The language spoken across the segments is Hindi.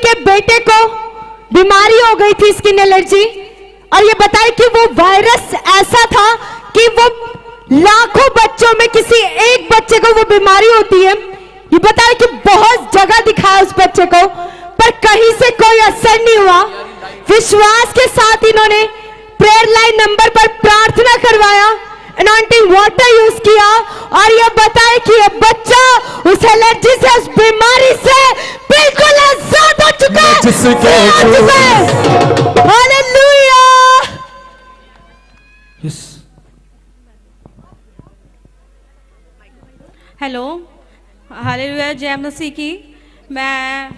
इनके बेटे को बीमारी हो गई थी, स्किन एलर्जी, और ये बताए कि वो वायरस ऐसा था कि वो लाखों बच्चों में किसी एक बच्चे को वो बीमारी होती है। ये बताया कि बहुत जगह दिखाया उस बच्चे को, पर कहीं से कोई असर नहीं हुआ। विश्वास के साथ इन्होंने प्रेयर लाइन नंबर पर प्रार्थना करवाया, अनॉइंटिंग वाटर यूज किया, और ये बताया कि ये बच्चा उस एलर्जी से, उस बीमारी से बिल्कुल आजाद हो चुका है। हालेलुया। हेलो, हालेलुया, जय मसीह की। मैं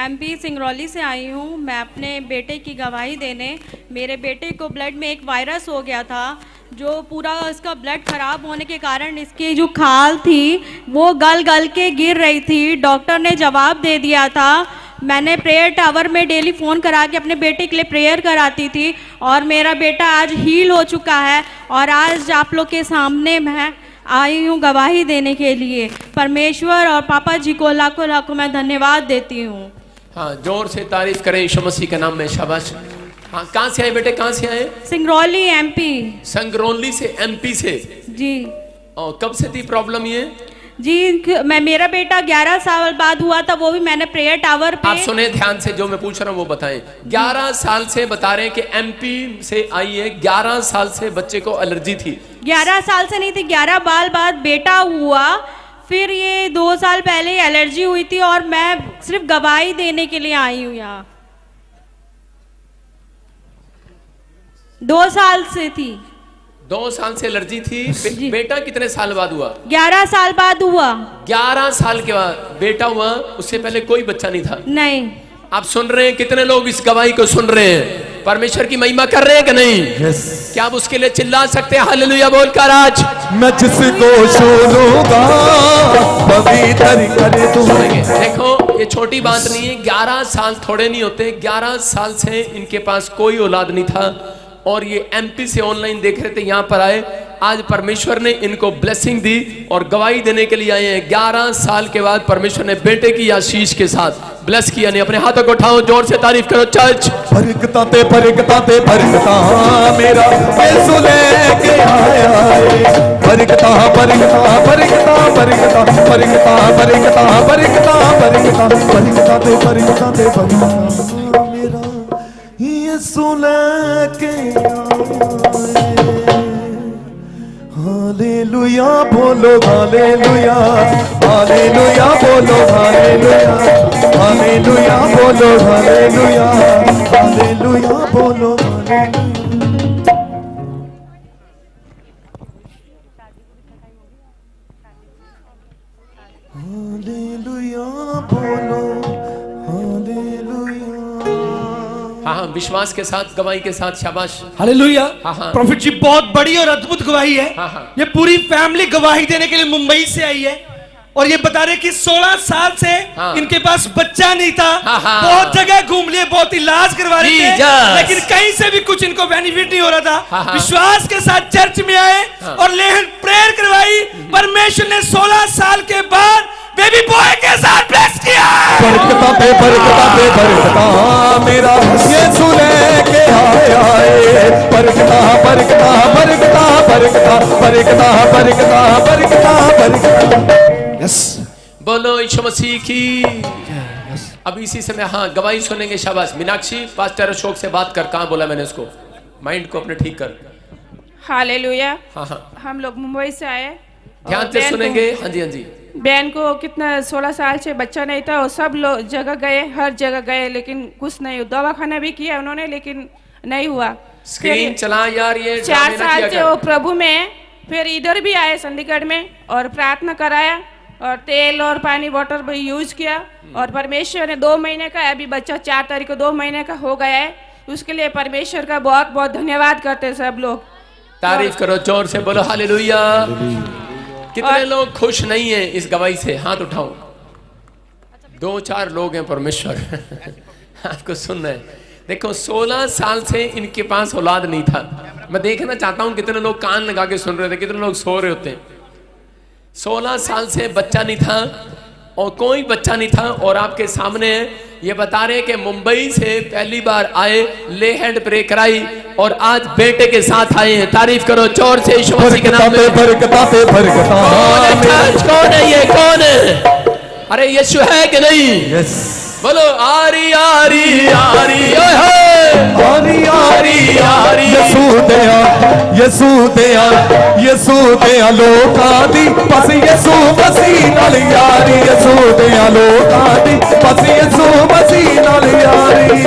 एमपी सिंगरौली से आई हूँ। मैं अपने बेटे की गवाही देने। मेरे बेटे को ब्लड में एक वायरस हो गया था, जो पूरा इसका ब्लड खराब होने के कारण इसकी जो खाल थी वो गल गल के गिर रही थी। डॉक्टर ने जवाब दे दिया था। मैंने प्रेयर टावर में डेली फ़ोन करा के अपने बेटे के लिए प्रेयर कराती थी, और मेरा बेटा आज हील हो चुका है। और आज आप लोग के सामने मैं आई हूँ गवाही देने के लिए। परमेश्वर और पापा जी को लाखों लाखों मैं धन्यवाद देती हूँ। हाँ, जोर से तारीफ करें यीशु मसीह के नाम में। शाबाश। हाँ, कहाँ से आए बेटे, कहाँ से आए? सिंगरौली एमपी। संगरौली से, एमपी से जी। और कब से थी प्रॉब्लम ये? जी, मेरा बेटा 11 साल बाद हुआ था, वो भी मैंने प्रेयर टावर पे। आप सुने ध्यान से, जो मैं पूछ रहा हूँ वो बताएं। 11 साल से बता रहे हैं कि एमपी से आई है। 11 साल से बच्चे को एलर्जी थी। 11 साल से नहीं थी, 11 साल बाद बेटा हुआ। फिर ये 2 साल पहले एलर्जी हुई थी, और मैं सिर्फ गवाही देने के लिए आई हूँ यहाँ। 2 साल से थी। 2 साल से एलर्जी थी। बेटा कितने साल बाद हुआ? 11 साल बाद हुआ। 11 साल के बाद बेटा हुआ। उससे पहले कोई बच्चा नहीं था। नहीं। आप सुन रहे हैं? कितने लोग इस गवाही को सुन रहे हैं? परमेश्वर की महिमा कर रहे हैं कि नहीं? क्या आप उसके लिए चिल्ला सकते हैं हालेलुया बोलकर? आज मैं जिसको छोड़ूंगा पवित्र करे तू। देखो, ये छोटी बात नहीं है। 11 साल थोड़े नहीं होते। 11 साल से इनके पास कोई औलाद नहीं था, और ये एमपी से ऑनलाइन देख रहे थे, यहाँ पर आए। आज परमेश्वर ने इनको ब्लेसिंग दी और गवाही देने के लिए आए हैं। 11 साल के बाद परमेश्वर ने बेटे की आशीष के साथ ब्लेस किया। नहीं, अपने हाथों को उठाओ, जोर से तारीफ करो चर्च। बरकता ते बरकता ते बरकता मेरा यीशु लेके आया है। बरकता बरकता बरकता बरकता बरकता बरकता बरकता बरकता बरकता ते बरकता ते बरकता मेरा यीशु लेके आया है। हालेलुया बोलो, हालेलुया, हालेलुया बोलो, हालेलुया, हालेलुया बोलो, हालेलुया, हालेलुया बोलो, हालेलुया। बोलो, हालेलुया। हाँ, विश्वास के साथ, गवाही के साथ। शाबाश, हालेलुया। हाँ। प्रॉफिट जी, बहुत बड़ी और अद्भुत गवाही है। हाँ। ये पूरी फैमिली गवाही देने के लिए मुंबई से आई है, और ये बता रहे कि 16 साल से इनके पास बच्चा नहीं था। बहुत जगह घूम लिए, बहुत इलाज करवा रहे थे, लेकिन कहीं से भी कुछ इनको बेनिफिट नहीं हो रहा था। विश्वास के साथ चर्च में आए और प्रेयर करवाई। परमेश्वर ने 16 साल के बाद बेबी बॉय के साथ ब्लेस किया। बरकता पे बरकता पे बरकता मेरा यीशु लेके आया है। बरकता बरकता बरकता बरकता बरकता बरकता बरकता बरकता। यस, बोलो यीशु मसीह की। अब इसी समय हाँ गवाही सुनेंगे। शाबाश। मीनाक्षी, पास्टर अशोक से बात कर। कहाँ बोला मैंने उसको? माइंड को अपने ठीक कर। हालेलुया। हाँ। हम लोग मुंबई से आए। ध्यान से सुनेंगे। हाँ जी, हाँ जी। बहन को कितना 16 साल से बच्चा नहीं था, और सब लोग जगह गए, हर जगह गए, लेकिन कुछ नहीं। दवाखाना भी किया उन्होंने, लेकिन नहीं हुआ। स्क्रीन चला यार, ये 4 साल से वो प्रभु में। फिर इधर भी आए चंडीगढ़ में, और प्रार्थना कराया, और तेल और पानी वाटर भी यूज किया, और परमेश्वर ने 2 महीने का, अभी बच्चा 4 तारीख को 2 महीने का हो गया है। उसके लिए परमेश्वर का बहुत बहुत धन्यवाद करते हैं सब लोग। तारीफ करो, जोर से बोलो हालेलुया। कितने लोग खुश नहीं हैं इस गवाही से? हाथ उठाओ। 2-4 लोग हैं। परमेश्वर आपको सुनना है। देखो, 16 साल से इनके पास औलाद नहीं था। मैं देखना चाहता हूं कितने लोग कान लगा के सुन रहे थे, कितने लोग सो रहे होते हैं। 16 साल से बच्चा नहीं था, और कोई बच्चा नहीं था, और आपके सामने है। ये बता रहे कि मुंबई से पहली बार आए, ले हैंड प्रे कराई और आज बेटे के साथ आए हैं। तारीफ करो जोर से यीशु मसीह के नाम में। बरकता पे बरकता। कौन है ये, कौन है? अरे यीशु है कि नहीं? यस। बोलो आरी आरी आरी आरी आरी आरी। यसू दया यसू दया यसू दया लोकां दी बस यसू मसीह नाल यारी। यसू दया लोकां दी बस यसू मसीह नाल यारी।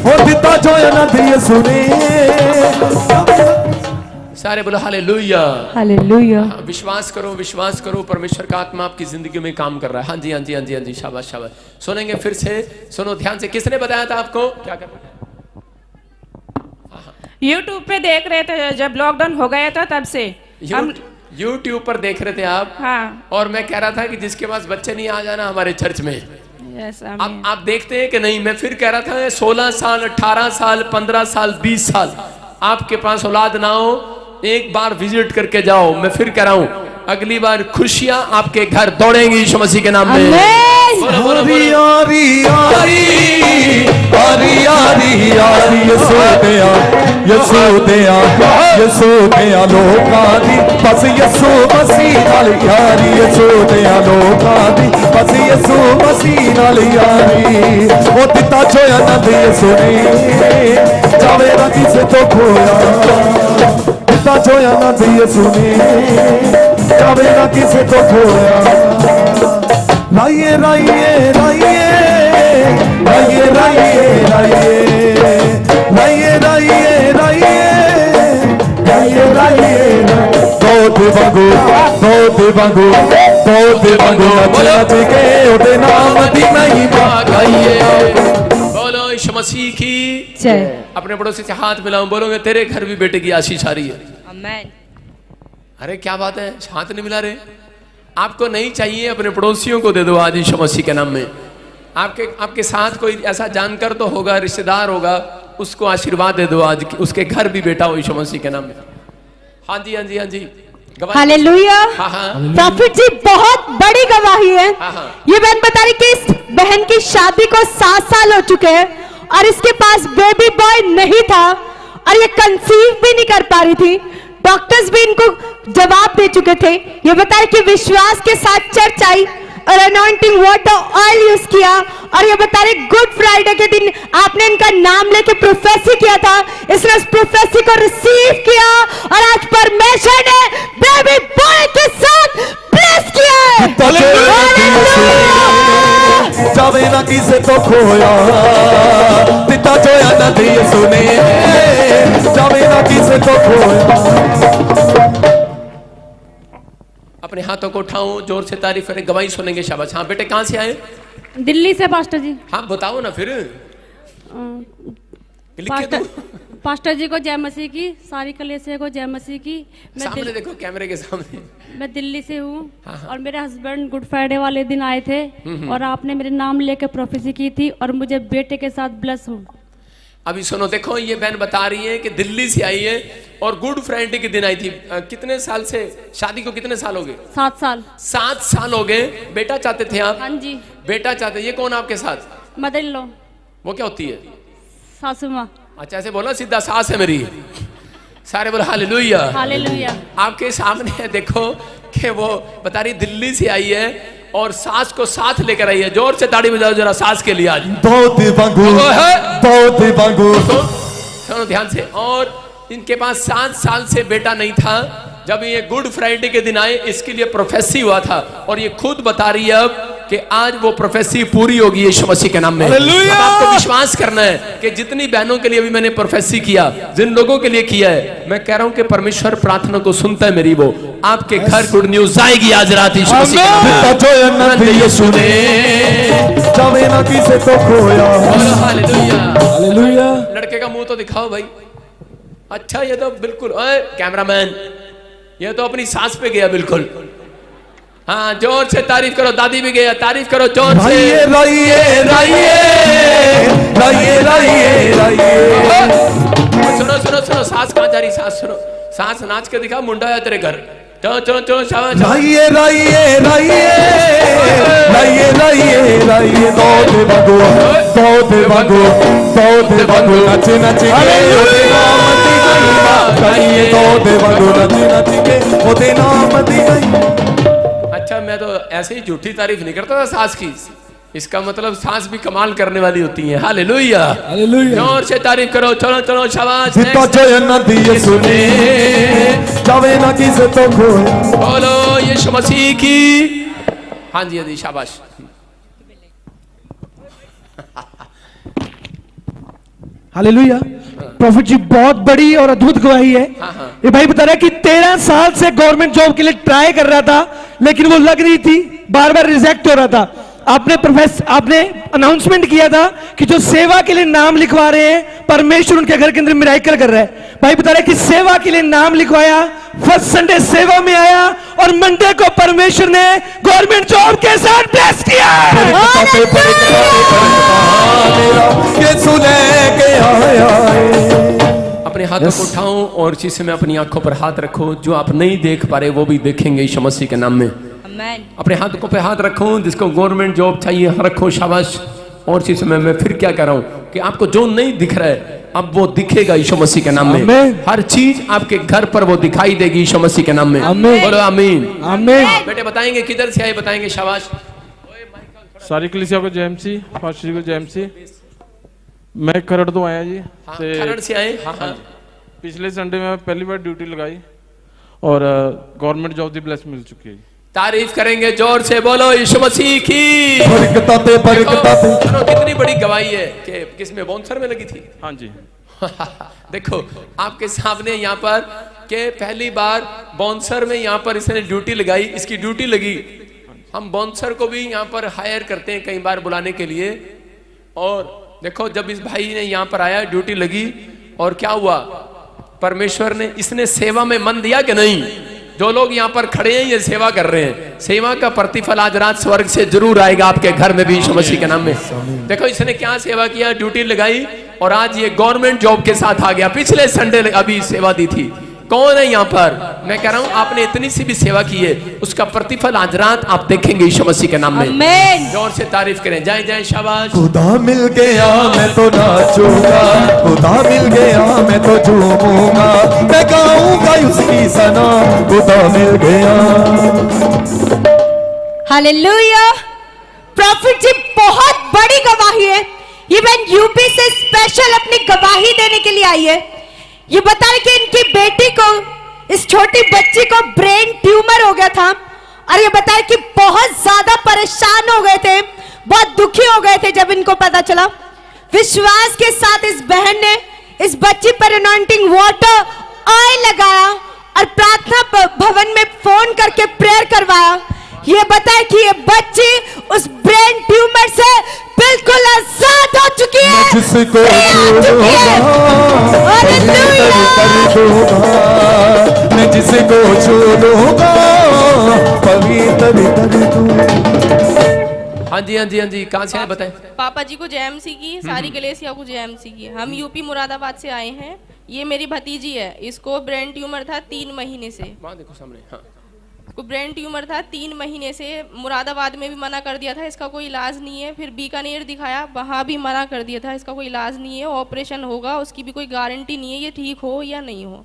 हो दिता जो अनंत यसू ने। सारे बोलो हालेलुया हालेलुया। विश्वास करो परमेश्वर का आत्मा आपकी जिंदगी में काम कर रहा है। हाँ जी हाँ जी हाँ जी हाँ जी, शाबाश शाबाश। सुनेंगे फिर से, सुनो ध्यान से। किसने बताया था आपको क्या करना? यूट्यूब पे देख रहे थे जब लॉकडाउन हो गया था तब से हम यूट्यूब पर देख रहे थे आप? हाँ। और मैं कह रहा था कि जिसके पास बच्चे नहीं, आ जाना हमारे चर्च में। यस आप देखते हैं कि नहीं? मैं फिर कह रहा था 16 साल 18 साल 15 साल 20 साल आपके पास औलाद ना हो, एक बार विजिट करके जाओ। मैं फिर कह रहा हूं, अगली बार खुशियां आपके घर दौड़ेंगी यीशु मसीह के नाम में। आरी आरी आरी आरी आरी आरी यसू दया यसू दया यसू दया लोकां दी बस यसू मसीह नाल यारी। यसू दया लोकां दी बस यसू मसीह नाल यारी। ओ दिता जो अनंत यसू ने जावे ना किसे तो खोया। दिता जो अनंत यसू ने जावे ना किसे तो खोया। राइए राइए राइए राइए राइए राइए राइए राइए राइए राइए बहुत बंगो नच के ओदे नाम दी महिमा गाइए। बोलो यीशु मसीह की जय। अपने पड़ोसी से हाथ मिलाऊं, बोलोगे तेरे घर भी बेटे की आशीष आ रही है। आमीन। अरे क्या बात है, हाथ नहीं मिला रहे? आपको नहीं चाहिए, अपने पड़ोसियों को दे दो आज यीशु मसीह के नाम में। आपके साथ कोई ऐसा जानकर तो होगा, रिश्तेदार होगा, उसको आशीर्वाद दे दो आज, उसके घर भी बेटा हो यीशु मसीह के नाम में। हाँ जी हाँ जी हाँ जी। हालेलुया। हाँ हाँ। प्रॉफिट जी बहुत बड़ी गवाही है। हाँ हाँ। ये बहन बता रही कि इस बहन की शादी को 7 साल हो चुके हैं और इसके पास बेबी बॉय नहीं था और ये कंसीव भी नहीं कर पा रही थी। डॉक्टर्स भी इनको जवाब दे चुके थे। ये बता रही कि विश्वास के साथ चर्च आई और अनॉइंटिंग वाटर ऑयल यूज किया और ये बता रहे गुड फ्राइडे के दिन आपने इनका नाम लेके प्रोफेसी किया था। इसने उस प्रोफेसी को रिसीव किया और आज परमेश्वर ने बेबी बॉय के साथ ब्लेस किया है। जावे ना किसे तो खोया। दिता जो अनंत यसू ने जावे ना किसे तो खोया। अपने हाथों को उठाओ, जोर से तारीफ करें, गवाही सुनेंगे। शाबाश। हाँ बेटे, कहाँ से आए? दिल्ली से पास्टर जी। हाँ बताओ ना फिर। पास्टर जी को जय मसीह की, सारी कलीसिया को जय मसीह की। सामने देखो, कैमरे के सामने। मैं दिल्ली से हूँ। हाँ हाँ। और मेरे हस्बैंड गुड फ्राइडे वाले दिन आए थे और आपने मेरे नाम लेकर प्रोफेसी की थी और मुझे बेटे के साथ ब्लेस हूँ। अभी सुनो, देखो ये बहन बता रही है कि दिल्ली से आई है और गुड फ्राइडे के दिन आई थी। कितने साल से शादी को, कितने साल हो गए? 7 साल। 7 साल हो गए। बेटा चाहते थे आप? हाँ जी। बेटा चाहते। ये कौन आपके साथ? Mother in law. वो क्या होती है? सासू माँ। अच्छा ऐसे बोला, सीधा सास है मेरी। सारे बोलो हालेलुया। हालेलुया। आपके सामने है, देखो कि वो बता रही दिल्ली से आई है और सास को साथ लेकर आई है। जोर से ताड़ी बजाओ जरा सास के लिए आज। बहुत बंगू सुनो ध्यान से। और इनके पास 7 साल से बेटा नहीं था। जब ये गुड फ्राइडे के दिन आए, इसके लिए प्रोफेसी हुआ था और ये खुद बता रही है अब कि आज वो प्रोफेसी पूरी होगी यीशु मसीह के नाम में। अब आपको विश्वास करना है कि जितनी बहनों के लिए भी मैंने प्रोफेसी किया, जिन लोगों के लिए किया है, मैं कह रहा हूं कि परमेश्वर प्रार्थना को सुनता है मेरी। वो आपके घर गुड न्यूज आएगी आज रात यीशु मसीह के नाम में। यीशु ने जावे ना किसे तो खोया। हालेलुया। लड़के का मुंह तो दिखाओ भाई। अच्छा ये तो बिल्कुल, ओए कैमरामैन, ये तो अपनी सास पे गया बिल्कुल। हाँ जोर से तारीफ करो। दादी भी गया, तारीफ करो जोर से। राइए राइए राइए राइए राइए राइए। सुनो सुनो सुनो, सास कहाँ जा रही? सास सुनो, सास नाच के दिखा, मुंडा है तेरे घर। चलो चलो चलो, शाबाश। राइए राइए राइए राइए राइए राइए दौड़े भागो दौड़े भागो दौड़े भागो नच नच के ओदे नाम दी महिमा गाइए दौड़े भागो नच नच के ओदे नाम दी महिमा। अच्छा मैं तो ऐसे ही झूठी तारीफ नहीं करता था सास की, इसका मतलब सास भी कमाल करने वाली होती है। हालेलुया हालेलुया जोर से तारीफ करो। चलो चलो शाबाश। जितना जय न दिए सुने जावे ना किसे तो खोए। बोलो यीशु मसीह की। हाँ जी हाँ जी शाबाश। हालेलुया। प्रॉफिट जी बहुत बड़ी और अद्भुत गवाही है। ये भाई बता रहा है कि 13 साल से गवर्नमेंट जॉब के लिए ट्राई कर रहा था लेकिन वो लग रही थी, बार बार रिजेक्ट हो रहा था। आपने अनाउंसमेंट किया था कि जो सेवा के लिए नाम लिखवा रहे हैं परमेश्वर उनके घर के अंदर मिराकल कर रहा है। भाई बता रहा है कि सेवा के लिए नाम लिखवाया, फर्स्ट संडे सेवा में आया और मंडे को परमेश्वर ने गवर्नमेंट जॉब के साथ ब्लेस किया। अपने हाथों को उठाओ और इसी समय अपनी आंखों पर हाथ रखो। जो आप नहीं देख पा रहे वो भी देखेंगे यीशु मसीह के नाम में। अपने हाथों पे हाथ रखो, जिसको गवर्नमेंट जॉब चाहिए रखो, शाबाश। और इसी समय मैं फिर क्या कर रहा हूँ कि आपको जो नहीं दिख रहा है अब वो दिखेगा यीशु मसीह के नाम में। हर चीज आपके घर पर वो दिखाई देगी यीशु मसीह के नाम में। बोलो आमीन आमीन। बेटे बताएंगे किधर से आए, बताएंगे शाबाश। सारी कलीसिया को जय मसीह, फास्टर को जय मसीह। मैं खरड़ तो आया जी। खरड़ से आए। हाँ। पिछले संडे में पहली बार ड्यूटी लगाई और गवर्नमेंट जॉब दी ब्लेस मिल चुकी है। तारीफ करेंगे जोर से, बोलो यीशु मसीह की। बरकताते बरकताते। कितनी बड़ी गवाही है कि किसमें बॉन्सर में लगी थी। हाँ जी। देखो आपके सामने यहाँ पर के पहली बार बॉन्सर में यहाँ पर इसने ड्यूटी लगाई, इसकी ड्यूटी लगी। हम बॉन्सर को भी यहाँ पर हायर करते हैं कई बार बुलाने के लिए। और देखो जब इस भाई ने यहाँ पर आया, ड्यूटी लगी और क्या हुआ, परमेश्वर ने इसने सेवा में मन दिया कि नहीं। जो लोग यहाँ पर खड़े हैं ये सेवा कर रहे हैं, सेवा का प्रतिफल आज रात स्वर्ग से जरूर आएगा आपके घर में भी यीशु मसीह के नाम में। देखो इसने क्या सेवा किया, ड्यूटी लगाई और आज ये गवर्नमेंट जॉब के साथ आ गया। पिछले संडे अभी सेवा दी थी। कौन है यहाँ पर, मैं कह रहा हूँ आपने इतनी सी भी सेवा की है उसका प्रतिफल आज रात आप देखेंगे यीशु मसीह के नाम में। जोर से तारीफ करें, जय जय शाबाश। खुदा मिल गया मैं तो नाचूंगा, खुदा मिल गया मैं तो झूमूंगा, मैं गाऊंगा उसकी सना, खुदा मिल गया। हालेलुया। प्रॉफिट जी बहुत बड़ी गवाही है। इवन यूपी से स्पेशल अपनी गवाही देने के लिए आई है। ये बता रहे कि इनकी बेटी को, इस छोटी बच्ची को ब्रेन ट्यूमर हो गया था और ये बता रहे कि बहुत ज्यादा परेशान हो गए थे, बहुत दुखी हो गए थे जब इनको पता चला। विश्वास के साथ इस बहन ने इस बच्ची पर अनॉइंटिंग वाटर ऑयल लगाया और प्रार्थना भवन में फोन करके प्रेयर करवाया। ये बताए कि ये बच्ची उस ब्रेन ट्यूमर से बिल्कुल आजाद हो चुकी है। जिसको मैं जिसको छोड़ूंगा पवित्र कर दूंगा। हाँ जी हाँ जी हाँ जी, कहाँ से आए बताएं। पापा जी को जेएमसी की, सारी कलेसिया को जेएमसी की। हम यूपी मुरादाबाद से आए हैं। ये मेरी भतीजी है, इसको ब्रेन ट्यूमर था 3 महीने से। वहाँ देखो सामने। हाँ। को ब्रेन ट्यूमर था 3 महीने से। मुरादाबाद में भी मना कर दिया था इसका कोई इलाज नहीं है, फिर बीकानेर दिखाया, वहाँ भी मना कर दिया था इसका कोई इलाज नहीं है, ऑपरेशन होगा, उसकी भी कोई गारंटी नहीं है ये ठीक हो या नहीं हो।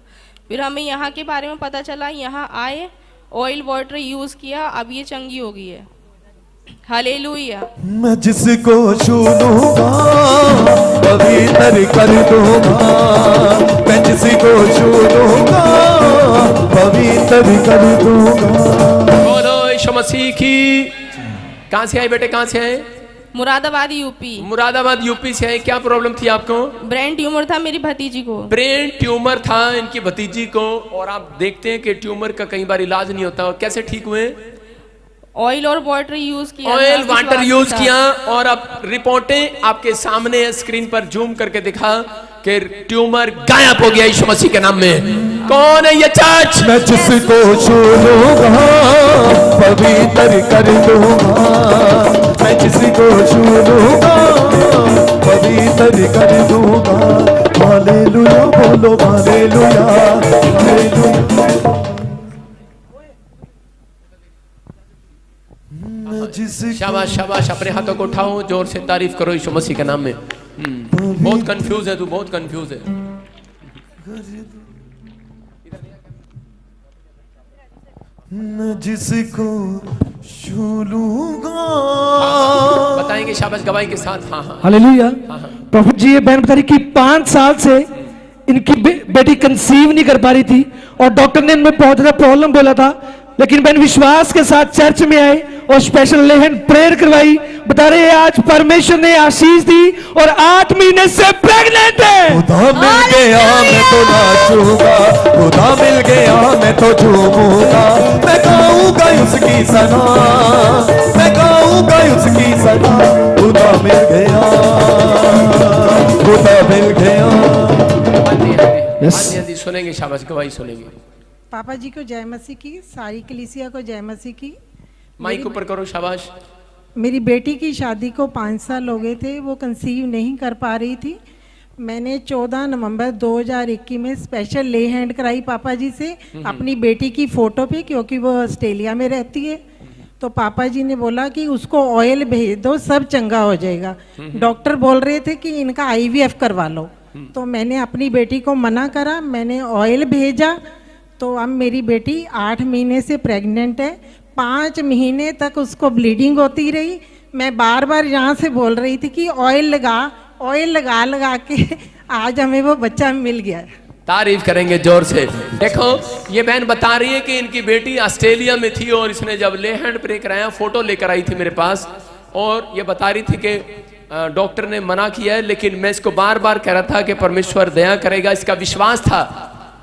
फिर हमें यहाँ के बारे में पता चला, यहाँ आए, ऑयल वाटर यूज़ किया, अब ये चंगी हो गई है। हालेलुया। मैं जिसको छू लूंगा पवित्र कर दूंगा, मैं जिसको छू लूंगा पवित्र कर दूंगा। बोलो यीशु मसीह की। कहाँ से आए बेटे, कहाँ से आए। मुरादाबाद यूपी। मुरादाबाद यूपी से आए। क्या प्रॉब्लम थी आपको। ब्रेन ट्यूमर था मेरी भतीजी को। ब्रेन ट्यूमर था इनकी भतीजी को। और आप देखते हैं कि ट्यूमर का कई बार इलाज नहीं होता। कैसे ठीक हुए। ऑयल और वाटर यूज किया, ऑयल वाटर यूज किया और अब रिपोर्टें आपके सामने स्क्रीन पर जूम करके दिखा कि ट्यूमर गायब हो गया यीशु मसीह के नाम में। कौन है ये चर्च। मैं जिसको छू लूंगा पवित्र कर दूंगा, मैं जिसको छू लूंगा पवित्र कर दूंगा। हालेलुया बोलो हालेलुया हालेलुया। शाबाश शाबाश, अपने हाथों को उठाओ, जोर से तारीफ करो यीशु मसीह के नाम में। बहुत कंफ्यूज है तू, बहुत कंफ्यूज है। न जिसको छू लूंगा। बताएंगे शाबाश गवाही के साथ। हाँ हाँ हालेलुया। प्रॉफिट जी ये बहन बता रही कि 5 साल से इनकी बेटी कंसीव नहीं कर पा रही थी और डॉक्टर ने इनमें बहुत ज्यादा प्रॉब्लम बोला था, लेकिन बहन विश्वास के साथ चर्च में आए और स्पेशल ले हैंड प्रेयर करवाई। बता रहे आज परमेश्वर ने आशीष दी और 8 महीने से प्रेग्नेंट है। खुदा मिल गया मैं तो नाचूंगा, खुदा मिल गया मैं तो झूमूंगा, मैं गाऊंगा उसकी सना, मैं गाऊंगा उसकी सना। खुदा मिल गया, खुदा मिल गया। हाँ जी सुनेंगे शाबाश गवाही सुनेंगे। पापा जी को जय मसीह की, सारी कलीसिया को जय मसीह की। माइक ऊपर करो शाबाश। मेरी बेटी की शादी को 5 साल हो गए थे, वो कंसीव नहीं कर पा रही थी। मैंने 14 नवंबर 2021 में स्पेशल ले हैंड कराई पापा जी से अपनी बेटी की फ़ोटो पे, क्योंकि वो ऑस्ट्रेलिया में रहती है। तो पापा जी ने बोला कि उसको ऑयल भेज दो, सब चंगा हो जाएगा। डॉक्टर बोल रहे थे कि इनका IVF करवा लो, तो मैंने अपनी बेटी को मना करा, मैंने ऑयल भेजा। तो अब मेरी बेटी 8 महीने से प्रेग्नेंट है। 5 महीने तक उसको ब्लीडिंग होती रही। मैं बार बार यहाँ से बोल रही थी कि ऑयल लगा लगा के आज हमें वो बच्चा मिल गया। तारीफ करेंगे जोर से। देखो ये बहन बता रही है कि इनकी बेटी ऑस्ट्रेलिया में थी और इसने जब ले हैंड प्रे कराया, फोटो लेकर आई थी मेरे पास, और ये बता रही थी कि डॉक्टर ने मना किया है, लेकिन मैं इसको बार बार कह रहा था कि परमेश्वर दया करेगा। इसका विश्वास था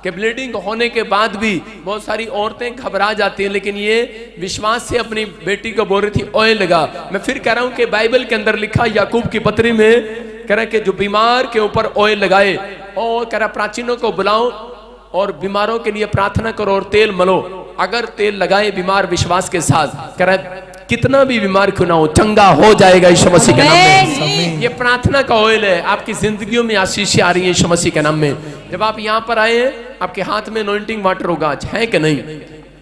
कि ब्लीडिंग होने के बाद भी बहुत सारी औरतें घबरा जाती हैं, लेकिन ये विश्वास से अपनी बेटी को बोल रही थी ऑयल लगा। मैं फिर कह रहा हूं कि बाइबल के अंदर लिखा, याकूब की पत्री में कह रहा कि जो बीमार के ऊपर ऑयल लगाए, और कह रहा प्राचीनों को बुलाओ और बीमारों के लिए प्रार्थना करो और तेल मलो। अगर तेल लगाए बीमार विश्वास के साथ, कह रहा कितना भी बीमार क्यों ना हो, चंगा हो जाएगा यीशु मसीह के नाम में। ये प्रार्थना का ऑयल है, आपकी जिंदगियों में आशीष आ रही है यीशु मसीह के नाम में। जब आप यहाँ पर आए, आपके हाथ में अनॉइंटिंग वाटर होगा, आज है कि नहीं?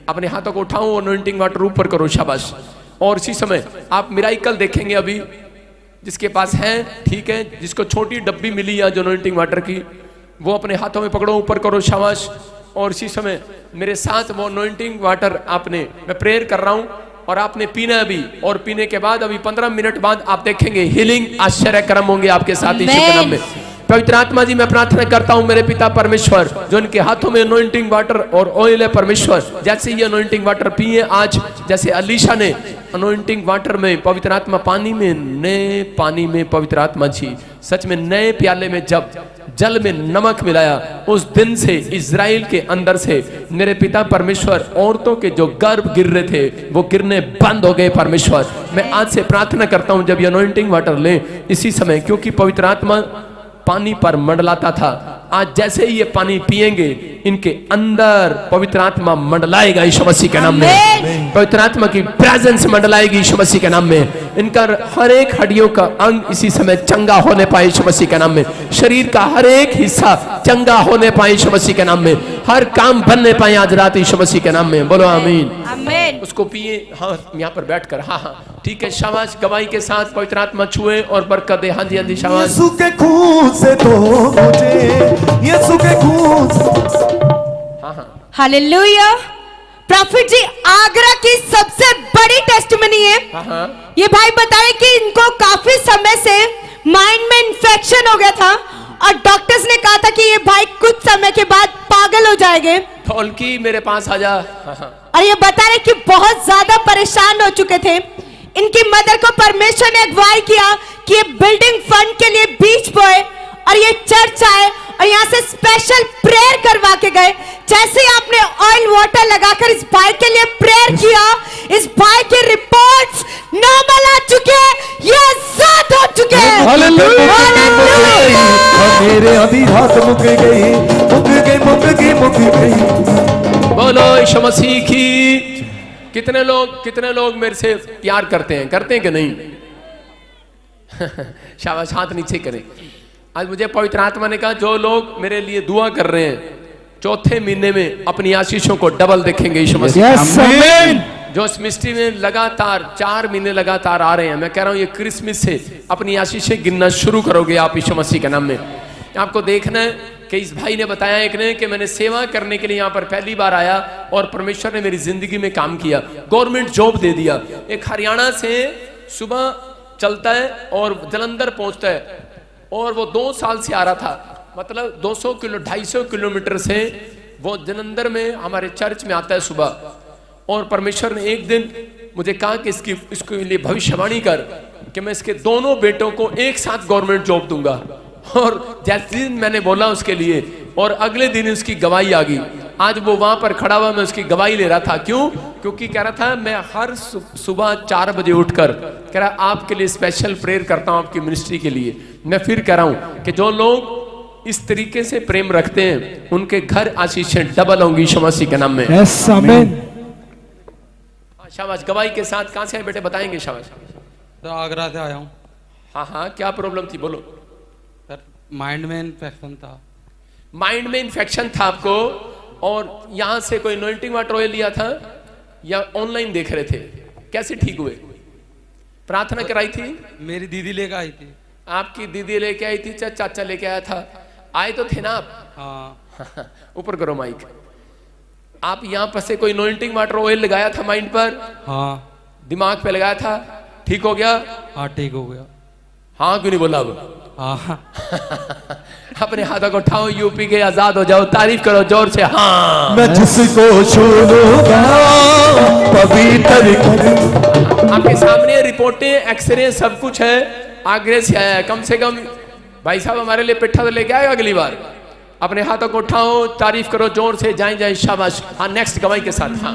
अपने हाथों को उठाओ, अनॉइंटिंग वाटर ऊपर करो, शाबाश। और इसी समय आप मिराइकल देखेंगे। अभी जिसके पास है ठीक है, जिसको छोटी डब्बी मिली है जो अनॉइंटिंग वाटर की, वो अपने हाथों में पकड़ो, ऊपर करो, शाबाश। और इसी समय मेरे साथ वो अनॉइंटिंग वाटर आपने, मैं प्रेयर कर रहा हूँ और आपने पीना अभी, और पीने के बाद अभी 15 मिनट बाद आप देखेंगे हीलिंग, आश्चर्य कर्म होंगे आपके साथ यीशु के नाम में। पवित्र आत्मा जी मैं प्रार्थना करता हूं मेरे पिता परमेश्वर, जो इनके हाथों में अनॉइंटिंग वाटर और ऑयल है परमेश्वर, जैसे ये अनॉइंटिंग वाटर पिए आज, जैसे अलीशा ने अनॉइंटिंग वाटर में, पवित्र आत्मा पानी में, नए पानी में, पवित्र आत्मा जी सच में नए प्याले में जब जल में नमक मिलाया, उस दिन से इजराइल के अंदर से मेरे पिता परमेश्वर औरतों के जो गर्भ गिर रहे थे वो गिरने बंद हो गए परमेश्वर। मैं आज से प्रार्थना करता हूं जब ये अनॉइंटिंग वाटर लें इसी समय, क्योंकि पवित्र आत्मा पानी पर मंडलाता था, आज जैसे ही ये पानी पिएंगे इनके अंदर पवित्र आत्मा मंडलाएगा यीशु मसीह के नाम में। पवित्र आत्मा की प्रेजेंस मंडलाएगी यीशु मसीह के नाम में। इनका हर एक हड्डियों का अंग इसी समय चंगा होने पाए यीशु मसीह के नाम में। शरीर का हर एक हिस्सा चंगा होने पाए यीशु मसीह के नाम में। हर काम बनने पाए आज रात यीशु मसीह के नाम में। बोलो आमीन। आमीन। उसको पिए, हाँ यहाँ पर बैठकर, हाँ हाँ ठीक है, शाबाश। गवाही के साथ पवित्र आत्मा छुए और बरकत दे। हाँ जी हाँ जी, शाबाश। यीशु के खून से तो मुझे, यीशु के खून से। हाँ हाँ हालेलुया। प्रॉफिट जी आगरा की सबसे बड़ी टेस्टिमनी है। हाँ हाँ। ये भाई बताए कि इनको काफी समय से माइंड में इन्फेक्शन हो गया था और डॉक्टर्स ने कहा था कि ये भाई कुछ समय के बाद पागल हो जाएंगे। ढोलकी मेरे पास आ जा। हाँ हाँ। और ये बता रहे कि बहुत ज्यादा परेशान हो चुके थे। इनकी मदर को परमेश्वर ने अगुवाई किया कि ये बिल्डिंग फंड के लिए बीच बोए और ये चर्च आए और यहाँ से स्पेशल प्रेयर करवा के गए। जैसे ही आपने ऑयल वाटर लगाकर इस भाई के लिए प्रेयर किया, इस भाई के रिपोर्ट्स नॉर्मल आ चुके हैं, ये आजाद हो चुके हैं। मेरे अभी हाथ मुक गई, मुक गई, मुक गई, मुक गई। बोलो यीशु मसीह की। कितने लोग मेरे से प्यार करते हैं कि नहीं? शाबाश, हाथ नीचे करें। आज मुझे पवित्र आत्मा ने कहा जो लोग मेरे लिए दुआ कर रहे हैं, चौथे महीने में अपनी आशीषों को डबल देखेंगे यीशु मसीह। जो इस मिनिस्ट्री में लगातार 4 महीने लगातार आ रहे हैं, मैं कह रहा हूं ये क्रिसमस से अपनी आशीषें गिनना शुरू करोगे आप यीशु मसीह के नाम में। आपको देखना है कि इस भाई ने बताया एक ने कि मैंने सेवा करने के लिए यहाँ पर पहली बार आया और परमेश्वर ने मेरी जिंदगी में काम किया, गवर्नमेंट जॉब दे दिया। एक हरियाणा से सुबह चलता है और जलंधर पहुंचता है और वो 2 साल से आ रहा था, मतलब 250 किलोमीटर से वो जलंधर में हमारे चर्च में आता है सुबह। और परमेश्वर ने एक दिन मुझे कहा कि इसके लिए भविष्यवाणी कर कि मैं इसके दोनों बेटों को एक साथ गवर्नमेंट जॉब दूंगा। और जैसे दिन मैंने बोला उसके लिए और अगले दिन उसकी गवाही आ गई। आज वो वहां पर खड़ा हुआ, मैं उसकी गवाही ले रहा था। क्यों? क्योंकि कह रहा था मैं हर सुबह 4 बजे उठकर कह रहा आपके लिए स्पेशल प्रेयर करता हूं, आपकी मिनिस्ट्री के लिए। मैं फिर कह रहा हूं कि जो लोग इस तरीके से प्रेम रखते हैं उनके घर आशीषें डबल होंगी यीशु मसीह के नाम में। यस आमीन। शाबाश। गवाही के साथ कहां से आए बेटे, बताएंगे? शाबाश। तो आगरा से आया हूँ। हाँ, क्या प्रॉब्लम थी बोलो। सर माइंड में इन्फेक्शन था। माइंड में इन्फेक्शन था आपको, और यहाँ से कोई अनॉइंटिंग वाटर ऑयल लिया था या ऑनलाइन देख रहे थे? कैसे ठीक हुए? प्रार्थना कराई थी? मेरी दीदी लेकर आई थी। आपकी दीदी लेके आई थी, चाचा लेके आया था? आए तो थे ना आप? हाँ। ऊपर करो माइक। आप यहाँ पर से कोई अनॉइंटिंग वाटर ऑयल लगाया था माइंड पर? हाँ। दिमाग पे लगाया था, ठीक हो गया? हाँ ठीक हो गया। हाँ क्यों नहीं बोला अब? हाँ। अपने हाथों को उठाओ, यूपी के आजाद हो जाओ, तारीफ करो जोर से। हाँ। मैं जिसको छू लूंगा पवित्र। आपके सामने रिपोर्टें, एक्सरे सब कुछ है। आगरे से आया है, कम से कम भाई साहब हमारे लिए पिट्ठा तो लेके आएगा अगली बार। अपने हाथों को उठाओ, तारीफ करो जोर से, जाए शाबाश। हाँ नेक्स्ट गवाही के साथ। हाँ।